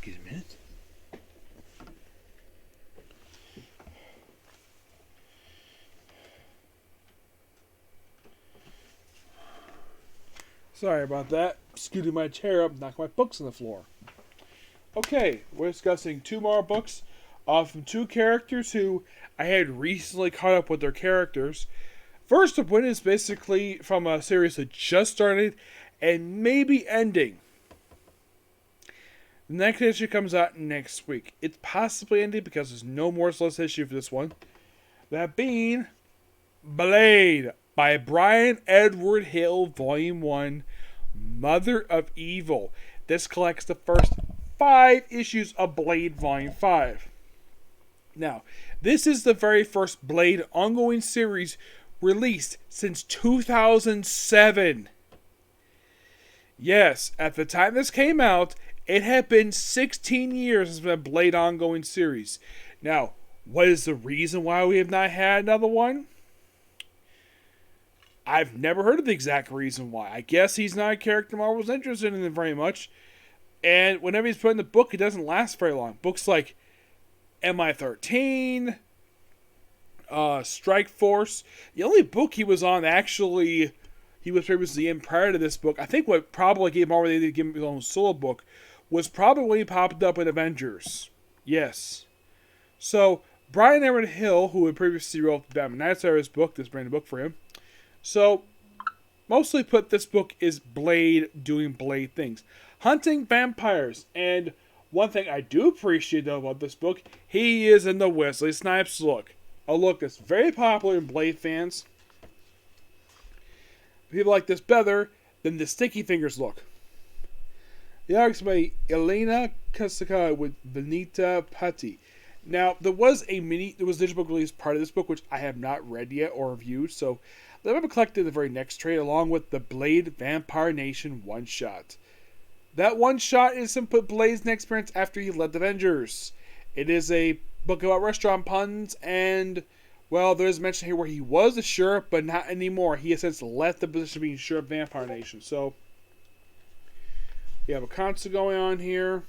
Excuse me a minute. Sorry about that. Scooted my chair up, knocked my books on the floor. Okay, we're discussing two more books from two characters who I had recently caught up with their characters. First of one is basically from a series that just started and maybe ending. The next issue comes out next week. It's possibly ending because there's no more list issue for this one. That being Blade by Brian Edward Hill, Volume 1, Mother of Evil. This collects the first 5 issues of Blade Volume 5. Now, this is the very first Blade ongoing series released since 2007. Yes, at the time this came out, it had been 16 years since the Blade ongoing series. Now, what is the reason why we have not had another one? I've never heard of the exact reason why. I guess he's not a character Marvel's interested in very much. And whenever he's put in the book, it doesn't last very long. Books like MI13, Strike Force. The only book he was on actually, he was previously in prior to this book. I think what probably gave him already to give him his own solo book was probably when he popped up in Avengers. Yes. So, Brian Edward Hill, who had previously wrote the Batman Knight Series book, this brand new book for him. So, mostly put, this book is Blade doing Blade things. Hunting vampires. And one thing I do appreciate though about this book, he is in the Wesley Snipes look. A look that's very popular in Blade fans. People like this better than the Sticky Fingers look. The art's by Elena Kasaka with Benita Patti. Now, there was digital book release part of this book, which I have not read yet or reviewed, so let me collect the very next trade along with the Blade Vampire Nation one-shot. That one-shot is some put Blade's next experience after he led the Avengers. It is a book about restaurant puns, and, well, there's a mention here where he was a sheriff, but not anymore. He has since left the position of being sheriff of Vampire Nation. So, you have a concert going on here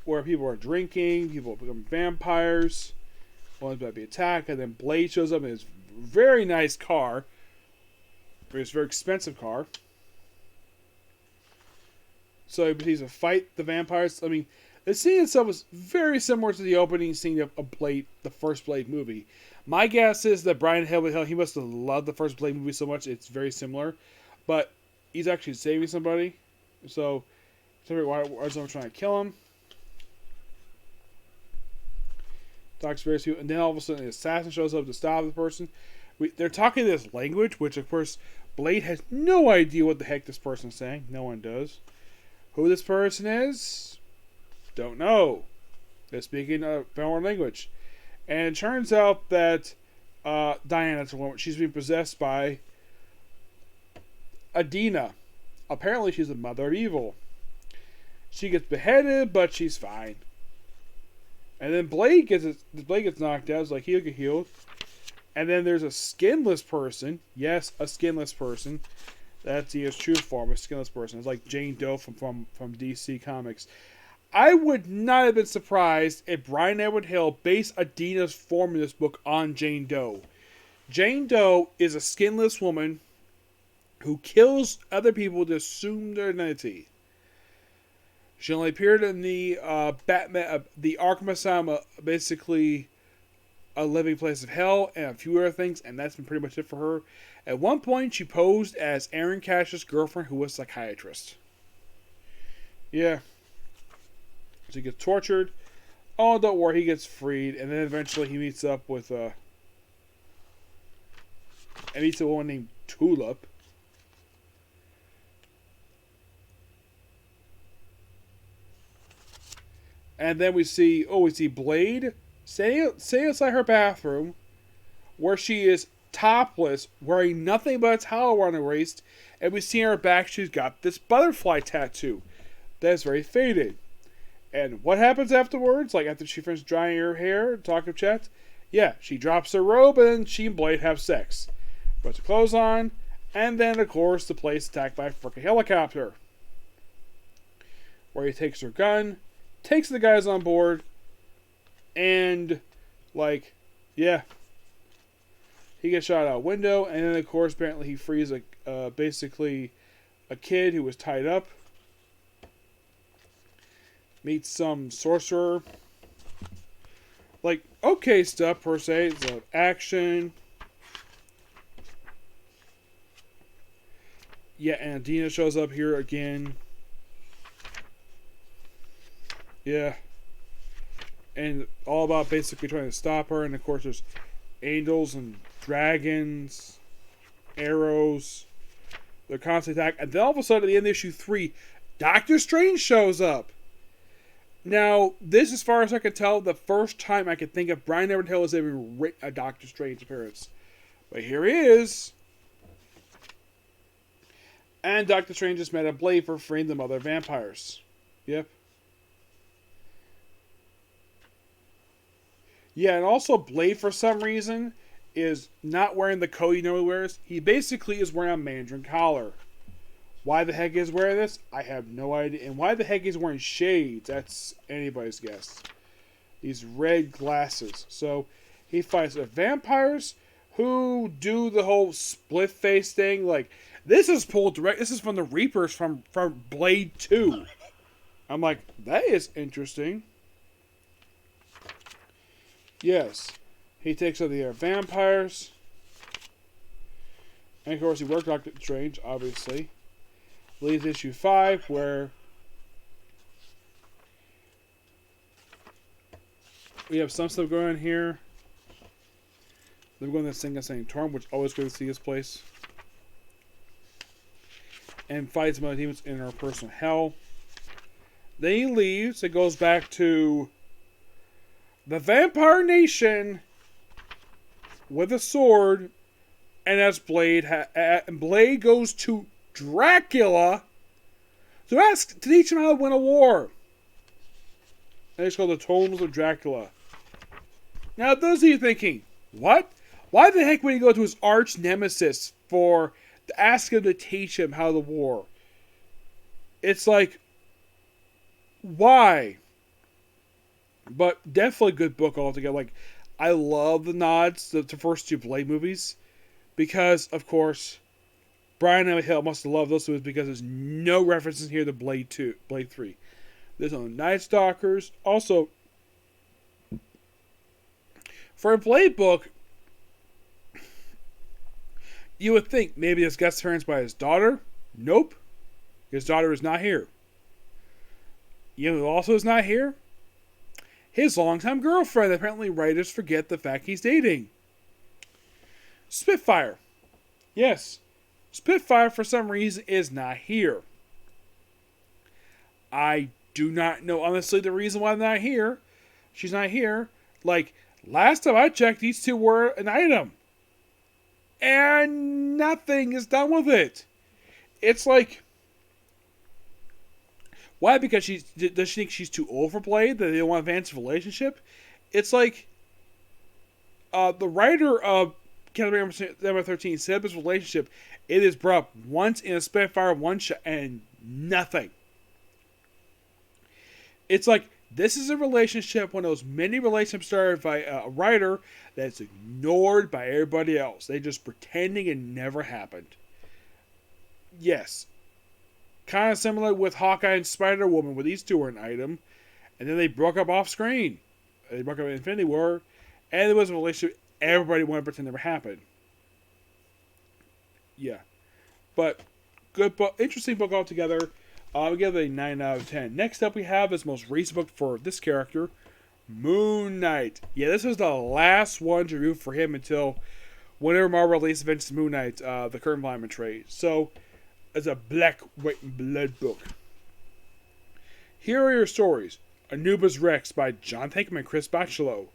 where people are drinking, people become vampires, one's about to be attacked, and then Blade shows up in his very nice car, his very expensive car. So he proceeds to fight the vampires. I mean, the scene itself was very similar to the opening scene of Blade, the first Blade movie. My guess is that Brian Hill, he must have loved the first Blade movie so much, it's very similar. But he's actually saving somebody. So, why is someone trying to kill him? Talks very few, and then all of a sudden, the assassin shows up to stop the person. They're talking this language, which, of course, Blade has no idea what the heck this person is saying. No one does. Who this person is? Don't know. They're speaking a foreign language. And it turns out that Diana's a woman. She's being possessed by Adina. Apparently, she's the mother of evil. She gets beheaded, but she's fine. And then Blade gets knocked out. It's like he'll get healed. And then there's a skinless person. Yes, a skinless person. That's his true form, a skinless person. It's like Jane Doe from DC Comics. I would not have been surprised if Brian Edward Hill based Adina's form in this book on Jane Doe. Jane Doe is a skinless woman who kills other people to assume their identity. She only appeared in the Batman, the Arkham Asylum, basically a living place of hell, and a few other things, and that's been pretty much it for her. At one point, she posed as Aaron Cash's girlfriend, who was a psychiatrist. Yeah. She gets tortured. Oh, don't worry, he gets freed, and then eventually he meets up with a woman named Tulip. And then we see Blade staying outside her bathroom, where she is topless, wearing nothing but a towel around her waist, and we see on her back she's got this butterfly tattoo that is very faded. And what happens afterwards? Like after she finishes drying her hair, talking chat, yeah, she drops her robe and she and Blade have sex. Puts her clothes on, and then of course the place is attacked by a freaking helicopter. where he takes her gun, takes the guys on board, and, like, yeah. He gets shot out a window, and then, of course, apparently he frees, basically, a kid who was tied up. Meets some sorcerer. Like, okay stuff, per se. It's action. Yeah, and Dina shows up here again. Yeah. And all about basically trying to stop her. And, of course, there's angels and dragons, arrows. They're constantly attacking. And then all of a sudden, at the end of issue 3, Doctor Strange shows up. Now, this, as far as I can tell, the first time I could think of Brian Everett has ever written a Doctor Strange appearance. But here he is. And Doctor Strange just met a Blade for freeing the mother vampires. Yep. Yeah, and also Blade, for some reason, is not wearing the coat he normally wears. He basically is wearing a Mandarin collar. Why the heck he's wearing this? I have no idea. And why the heck he's wearing shades? That's anybody's guess. These red glasses. So, he fights the vampires who do the whole split face thing. Like, this is pulled direct. This is from the Reapers from Blade 2. I'm like, that is interesting. Yes. He takes out the vampires. And of course, he worked Doctor Strange, obviously. Leads issue 5, where we have some stuff going on here. They're going to sing a Saint Torm, which always good to see his place. And fights some other demons in her personal hell. Then he leaves. It goes back to the Vampire Nation with a sword. And that's Blade. Blade goes to Dracula to teach him how to win a war. And it's called the Tomes of Dracula. Now, those of you thinking, what? Why the heck would he go to his arch nemesis to ask him to teach him how to war? It's like, why? But definitely a good book altogether. Like, I love the nods to the first 2 Blade movies. Because, of course, Brian Everett Hill must have loved those movies because there's no references here to Blade 2, Blade 3. There's no Night Stalkers. Also, for a Blade book, you would think maybe this guest appearance by his daughter. Nope. His daughter is not here. You know who also is not here? His longtime girlfriend. Apparently writers forget the fact he's dating. Spitfire. Yes. Spitfire, for some reason, is not here. I do not know, honestly, the reason why I'm not here. She's not here. Like, last time I checked, these 2 were an item. And nothing is done with it. It's like, why? Because does she think she's too old for Blade? That they don't want to advance the relationship? It's like, the writer of Calendar number 13 set up his relationship. It is brought up once in a Spitfire one shot and nothing. It's like, this is a relationship, one of those many relationships started by a writer that's ignored by everybody else. They just pretending it never happened. Yes. Kind of similar with Hawkeye and Spider-Woman, where these 2 were an item. And then they broke up off screen. They broke up in Infinity War. And there was a relationship everybody wanted to pretend never happened. Yeah. But, good book. Interesting book altogether. We give it a 9 out of 10. Next up we have his most recent book for this character, Moon Knight. Yeah, this was the last one to review for him until whenever Marvel released Adventures of Moon Knight, the current volume of trade. So, it's a black, white, and blood book. Here are your stories. Anubis Rex by John Hickman and Chris Bachalo.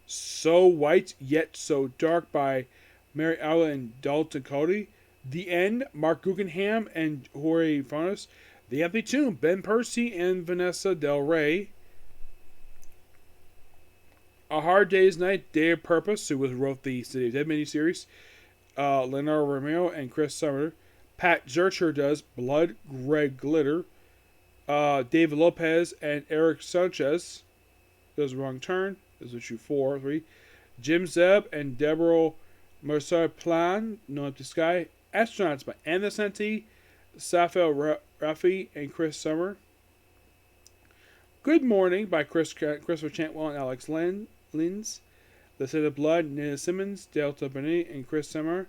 So White Yet So Dark by Mary Ella and Dalton Cody. The End, Mark Guggenheim and Jorge Fonos. The Empty Tomb, Ben Percy and Vanessa Del Rey. A Hard Day's Night, Day of Purpose, who wrote the City of Dead miniseries. Leonardo Romero and Chris Summer. Pat Zurcher does Blood Red Glitter. David Lopez and Eric Sanchez. There's a wrong turn. There's issue 4, 3. Jim Zeb and Deborah Mercer-Plan, No Empty Sky. Astronauts by Anna Senti, Safel Raffi, and Chris Summer. Good Morning by Christopher Chantwell and Alex Lenz. The City of Blood, Nina Simmons, Delta Bennett, and Chris Summer.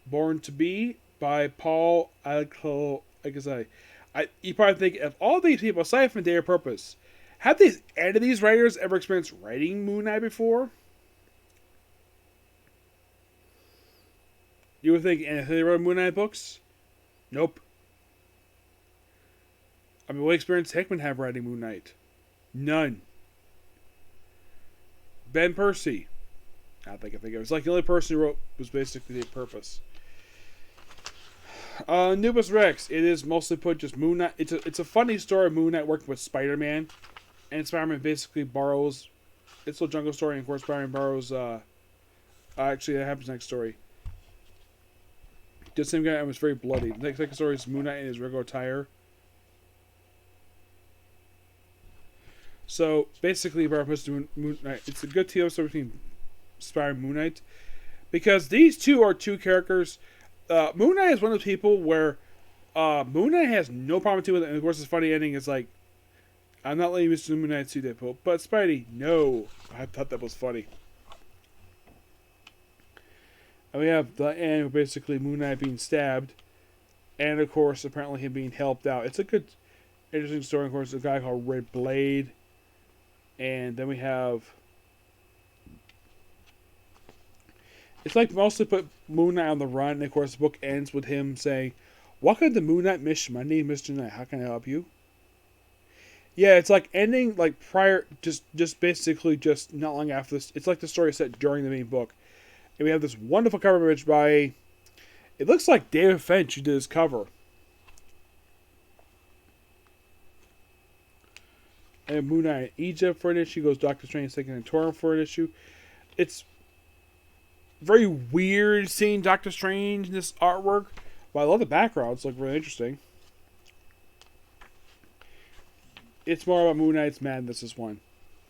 Born to Be by Paul Alco. You probably think of all these people, aside from Day of Purpose, have any of these writers ever experienced writing Moon Knight before? You would think anything they wrote Moon Knight books? Nope. I mean, what experience Hickman have writing Moon Knight? None. Ben Percy. I think of it. It's like the only person who wrote was basically the purpose. Nubus Rex. It is mostly put just Moon Knight. It's a funny story of Moon Knight working with Spider-Man. And Spider-Man basically borrows... It's a jungle story, and of course Spider-Man borrows... actually, that happens next story. The same guy and was very bloody. The next story is Moon Knight in his regular attire. So basically, Moon Knight. It's a good team story between Spider and Moon Knight, because these two are two characters. Moon Knight is one of those people where Moon Knight has no problem with it, and of course, his funny ending is like, "I'm not letting Mr. Moon Knight see Deadpool," but Spidey, no. I thought that was funny. And we have the end, basically Moon Knight being stabbed, and of course, apparently him being helped out. It's a good, interesting story. Of course, a guy called Red Blade, and then we have. It's like mostly put Moon Knight on the run, and of course, the book ends with him saying, "Welcome to Moon Knight Mission. My name is Mr. Knight. How can I help you?" Yeah, it's like ending like prior, just basically just not long after this. It's like the story set during the main book. And we have this wonderful cover image by, it looks like David Finch who did this cover. And Moon Knight in Egypt for an issue. Goes Doctor Strange taking a Torum for an issue. It's very weird seeing Doctor Strange in this artwork. But I love the background. It's like really interesting. It's more about Moon Knight's madness, this one.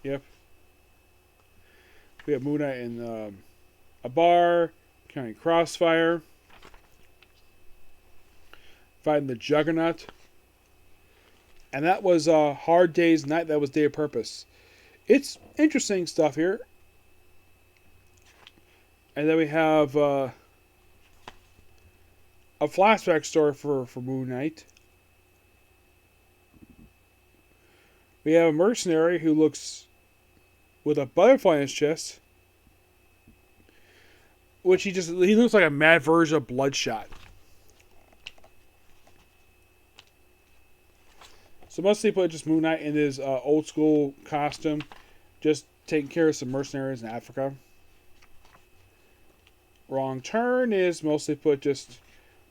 Yep. We have Moon Knight in a bar, carrying Crossfire, fighting the Juggernaut. And that was Hard Day's Night. That was Day of Purpose. It's interesting stuff here. And then we have a flashback story for Moon Knight. We have a mercenary who looks with a butterfly in his chest. Which he looks like a mad version of Bloodshot. So mostly put just Moon Knight in his old school costume, just taking care of some mercenaries in Africa. Wrong Turn is mostly put just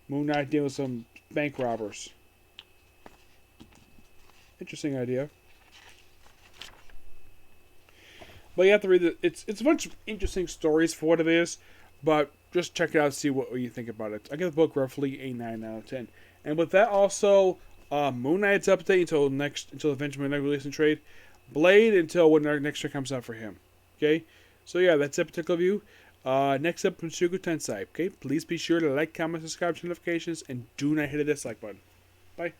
Moon Knight dealing with some bank robbers. Interesting idea. But you have to read it. It's a bunch of interesting stories for what it is. But just check it out and see what you think about it. I give the book roughly a 9 out of 10. And with that also, Moon Knight's update until eventually next release and trade. Blade until when our next trade comes out for him. Okay? So yeah, that's that particular view. Next up from Shugo Tensai. Okay? Please be sure to like, comment, subscribe to notifications, and do not hit the dislike button. Bye.